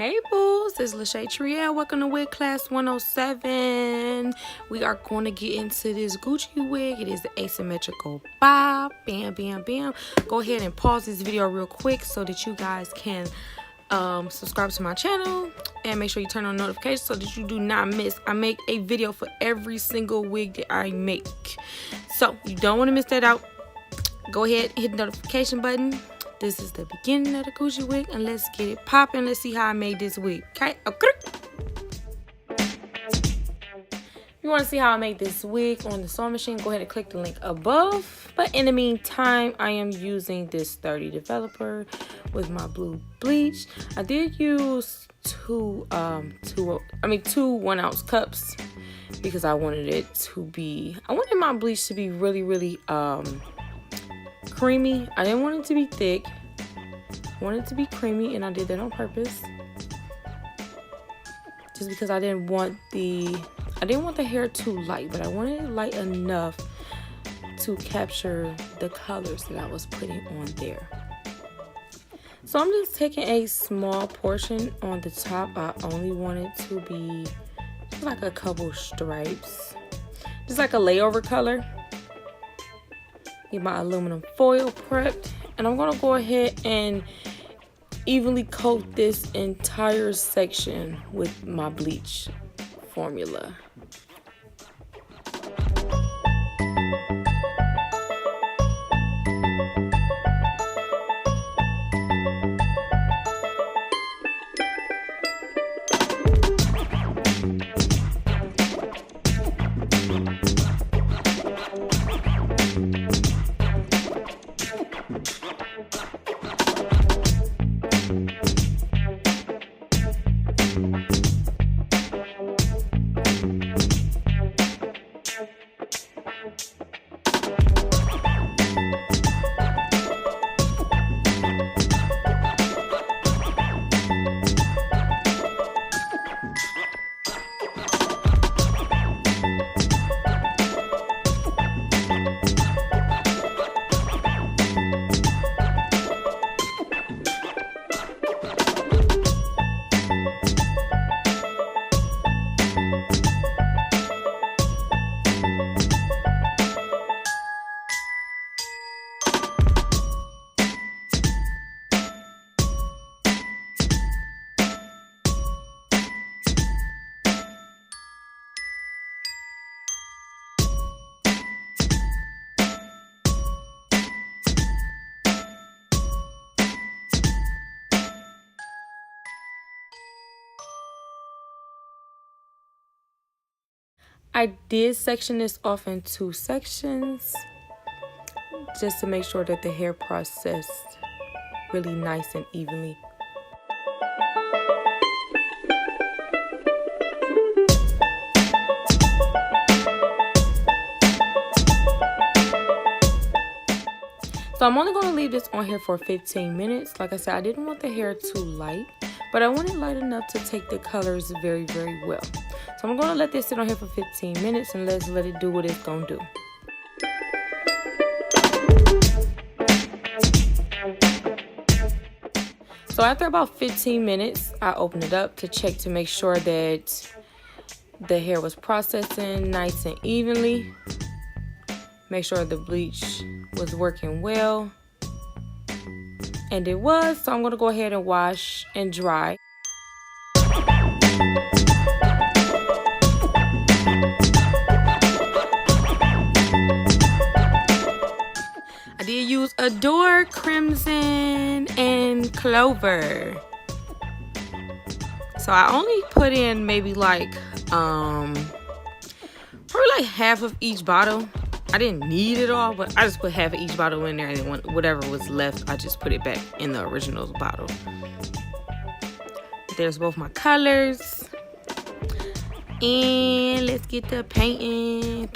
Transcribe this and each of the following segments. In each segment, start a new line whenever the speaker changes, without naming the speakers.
Hey booze, it's Lachey Triel. Welcome to Wig Class 107. We are going to get into this Gucci wig. It is the asymmetrical bob. Bam, bam, bam. Go ahead and pause this video real quick so that you guys can subscribe to my channel and make sure you turn on notifications so that you do not miss. I make a video for every single wig that I make, so you don't want to miss that out. Go ahead, hit the notification button. This is the beginning of the Gucci wig, and let's get it popping. Let's see how I made this wig. Okay. If you want to see how I made this wig on the sewing machine, go ahead and click the link above. But in the meantime, I am using this 30 developer with my blue bleach. I did use two 1-ounce cups because I wanted my bleach to be really creamy. I didn't want it to be thick. I wanted it to be creamy, and I did that on purpose. Just because I didn't want the hair too light, but I wanted it light enough to capture the colors that I was putting on there. So I'm just taking a small portion on the top. I only want it to be just like a couple stripes, just like a layover color. Get my aluminum foil prepped, and I'm gonna go ahead and evenly coat this entire section with my bleach formula. I did section this off in 2 sections just to make sure that the hair processed really nice and evenly. So I'm only going to leave this on here for 15 minutes. Like I said, I didn't want the hair too light, but I want it light enough to take the colors very well. So I'm going to let this sit on here for 15 minutes and let's let it do what it's going to do. So after about 15 minutes, I opened it up to check to make sure that the hair was processing nice and evenly. Make sure the bleach was working well. And it was, so I'm going to go ahead and wash and dry. I did use Adore, Crimson, and Clover. So I only put in maybe like probably like half of each bottle. I didn't need it all, but I just put half of each bottle in there, and then whatever was left, I just put it back in the original bottle. There's both my colors. And let's get the painting.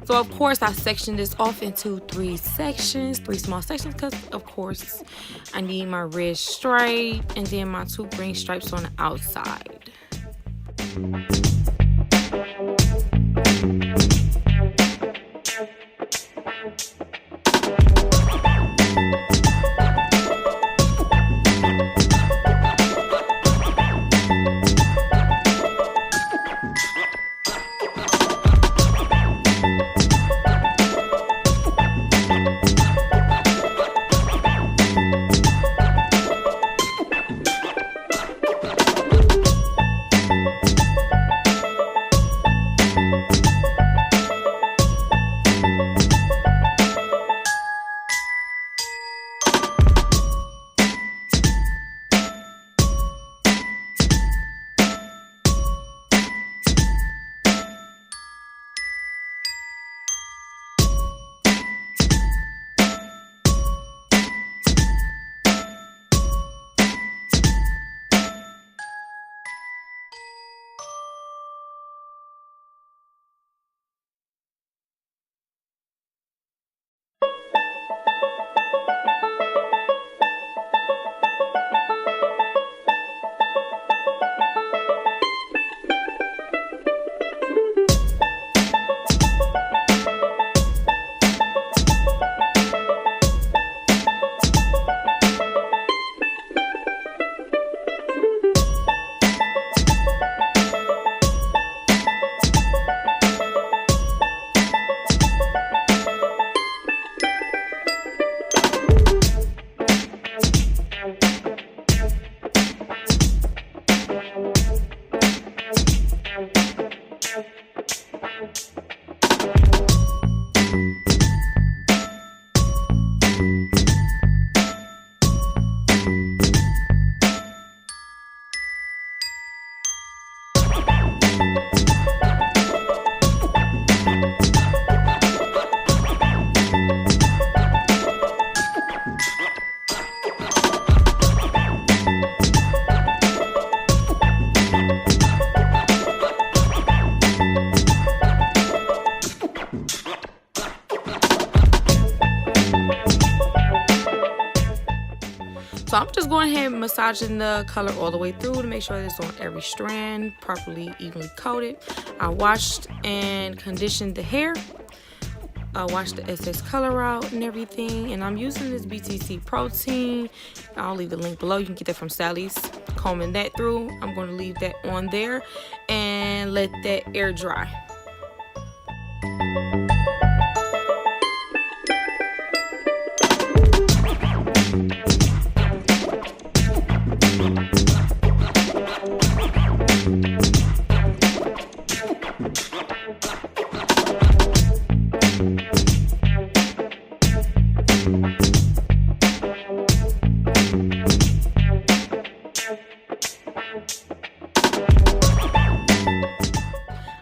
So
So of course I sectioned this off into three small sections, because of course I need my red stripe and then my 2 green stripes on the outside. So I'm just going ahead and massaging the color all the way through to make sure that it's on every strand, properly evenly coated. I washed and conditioned the hair. I washed the excess color out and everything. And I'm using this BTC protein. I'll leave the link below. You can get that from Sally's. Combing that through. I'm going to leave that on there and let that air dry.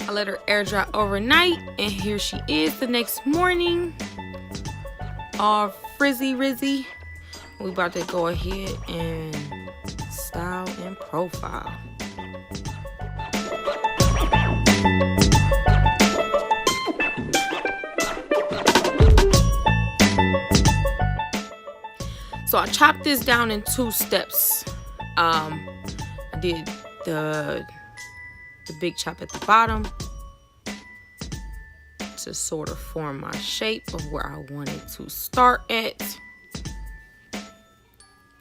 I let her air dry overnight, and here she is the next morning, all frizzy rizzy. We about to go ahead and style and profile. So I chopped this down in 2 steps. I did the big chop at the bottom to sort of form my shape of where I wanted to start at.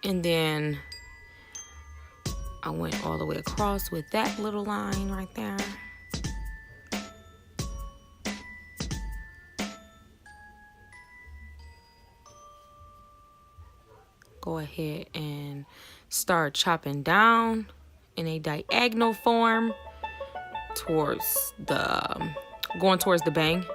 And then I went all the way across with that little line right there. Go ahead and start chopping down in a diagonal form towards the, going towards the bang.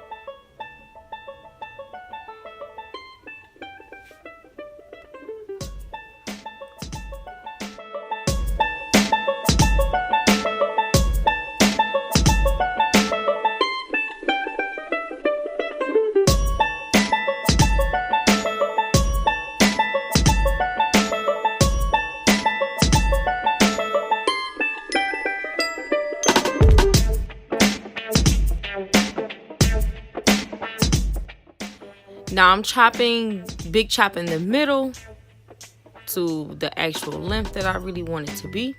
Now I'm chopping, big chop in the middle to the actual length that I really want it to be.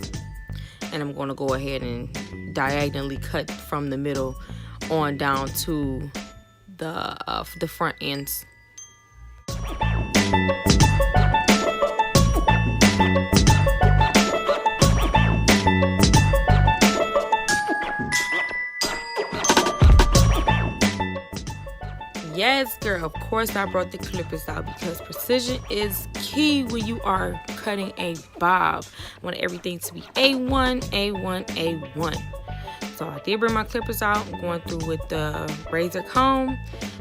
And I'm going to go ahead and diagonally cut from the middle on down to the front ends. Yes, girl, of course I brought the clippers out because precision is key when you are cutting a bob. I want everything to be A1, A1, A1. So I did bring my clippers out. I'm going through with the razor comb,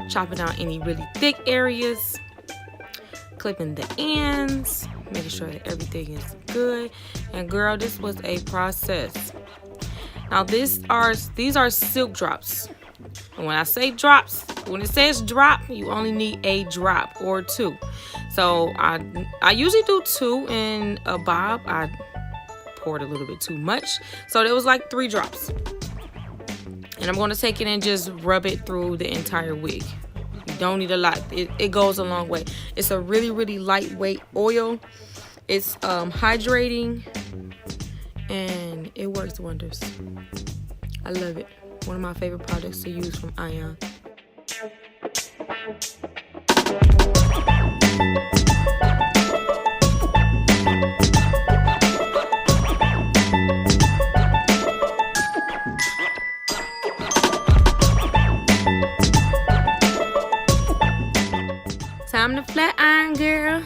chopping out any really thick areas, clipping the ends, making sure that everything is good. And girl, this was a process. Now these are silk drops. And when I say drops, when it says drop, you only need a drop or two. So I usually do two in a bob. I poured a little bit too much, so there was like 3 drops. And I'm going to take it and just rub it through the entire wig. You don't need a lot. It goes a long way. It's a really, really lightweight oil. It's hydrating, and it works wonders. I love it. One of my favorite products to use from Ion. Time to flat iron, girl.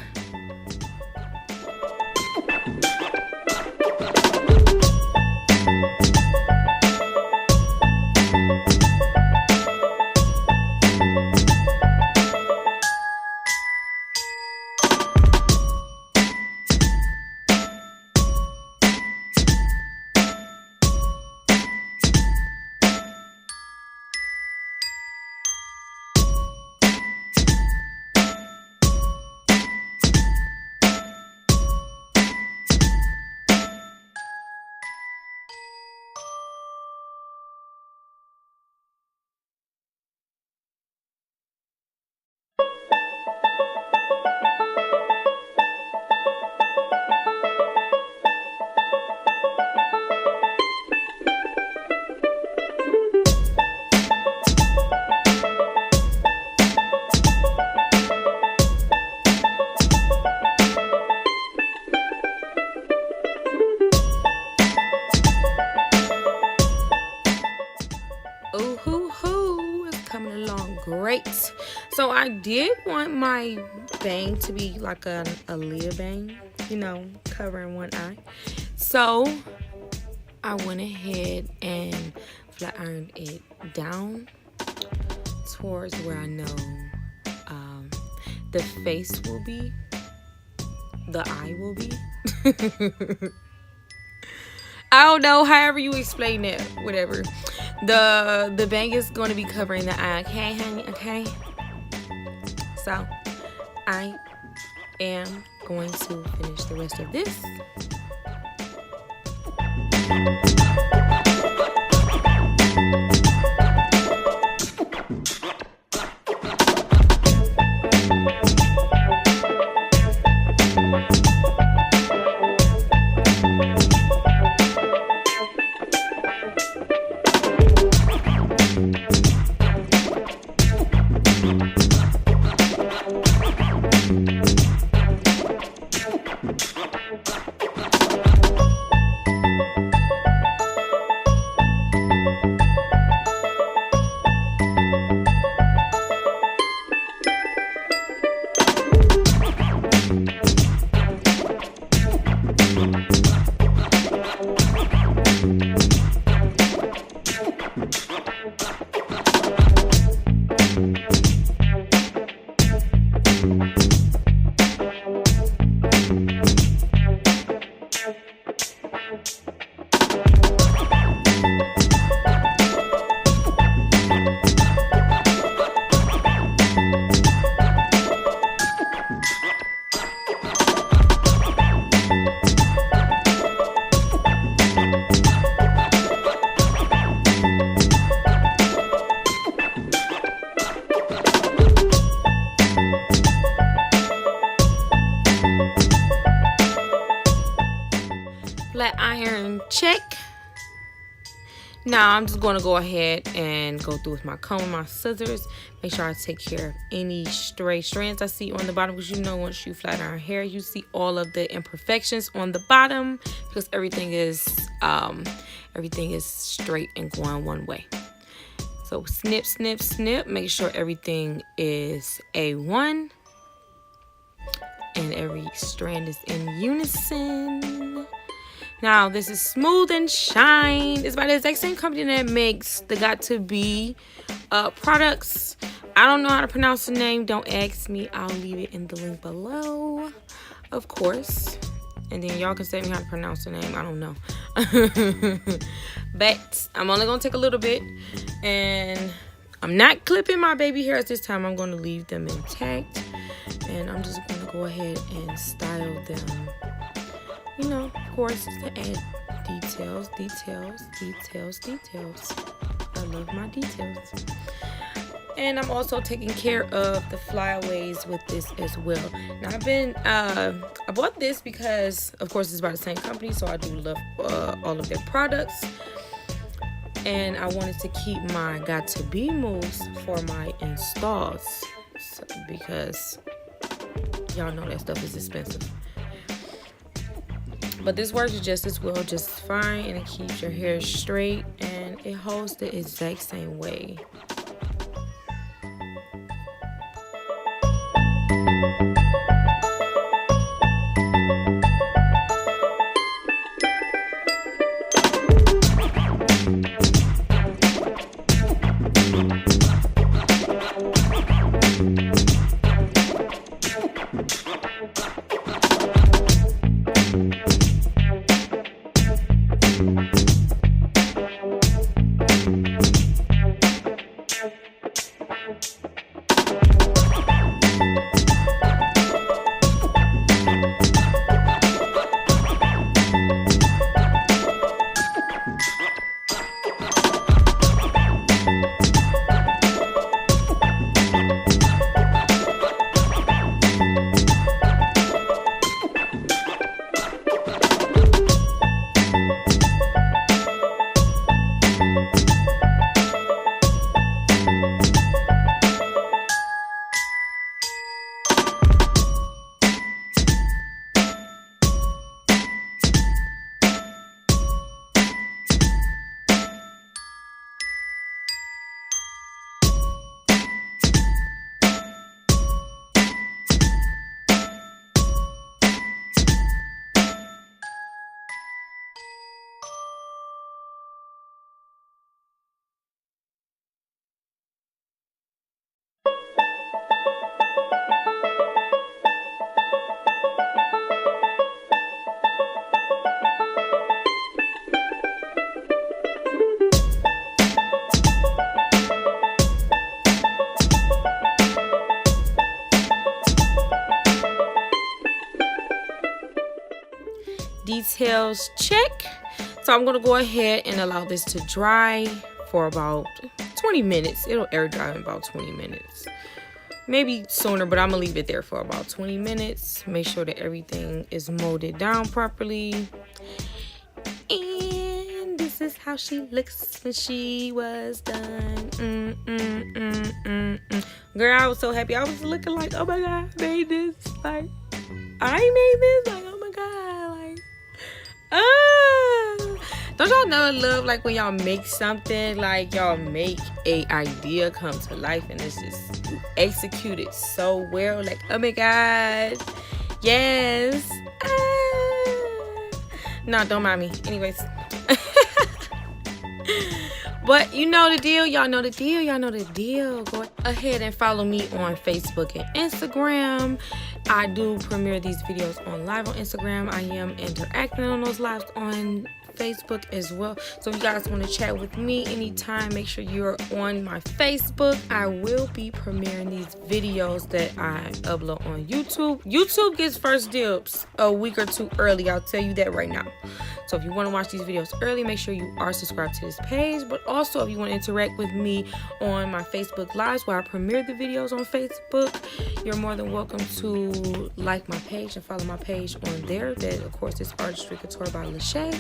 Great. So I did want my bang to be like a Leah bang, you know, covering one eye. So I went ahead and flat ironed it down towards where I know the face will be, the eye will be. I don't know, however you explain it, whatever. The bang is going to be covering the eye, okay, honey, okay? So, I am going to finish the rest of this. flat iron check. Now I'm just going to go ahead and go through with my comb and my scissors. Make sure I take care of any stray strands I see on the bottom, because you know once you flat iron hair, you see all of the imperfections on the bottom, because everything is straight and going one way. So snip, snip, snip. Make sure everything is A1 and every strand is in unison. Now, this is Smooth and Shine. It's by the exact same company that makes the Got To Be products. I don't know how to pronounce the name. Don't ask me. I'll leave it in the link below, of course. And then y'all can tell me how to pronounce the name. I don't know. But I'm only going to take a little bit. And I'm not clipping my baby hairs this time. I'm going to leave them intact. And I'm just going to go ahead and style them. You know, of course, to add details, details, details, details. I love my details. And I'm also taking care of the flyaways with this as well. Now, I bought this because, of course, it's by the same company, so I do love all of their products. And I wanted to keep my Got To Be moves for my installs, because y'all know that stuff is expensive. But this works just as well, just fine, and it keeps your hair straight, and it holds the exact same way. Details check. So I'm gonna go ahead and allow this to dry for about 20 minutes. It'll air dry in about 20 minutes, maybe sooner, but I'm gonna leave it there for about 20 minutes. Make sure that everything is molded down properly. And this is how she looks when she was done. Girl, I was so happy. I was looking like, oh my god, I made this. Like, I made this. Like, oh my god. Like, don't y'all know love, like when y'all make something, like y'all make a idea come to life and it's just executed so well. Like, oh my god, yes. No, don't mind me. Anyways. But you know the deal. Y'all know the deal. Y'all know the deal. Go ahead and follow me on Facebook and Instagram. I do premiere these videos on live on Instagram. I am interacting on those lives on Facebook as well. So if you guys want to chat with me anytime, make sure you're on my Facebook. I will be premiering these videos that I upload on YouTube. YouTube gets first dibs a week or two early. I'll tell you that right now. So if you want to watch these videos early, make sure you are subscribed to this page. But also, if you want to interact with me on my Facebook Lives where I premiere the videos on Facebook, you're more than welcome to like my page and follow my page on there. That, of course, is Artistry Couture by Lachey.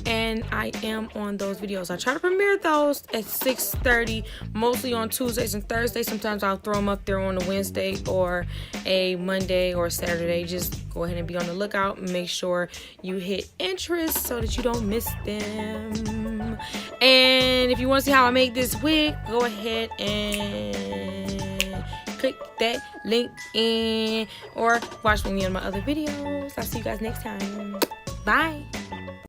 And I am on those videos. I try to premiere those at 6:30, mostly on Tuesdays and Thursdays. Sometimes I'll throw them up there on a Wednesday or a Monday or Saturday. Just go ahead and be on the lookout. Make sure you hit interest so that you don't miss them. And if you want to see how I make this wig, go ahead and click that link in or watch me on my other videos. I'll see you guys next time. Bye.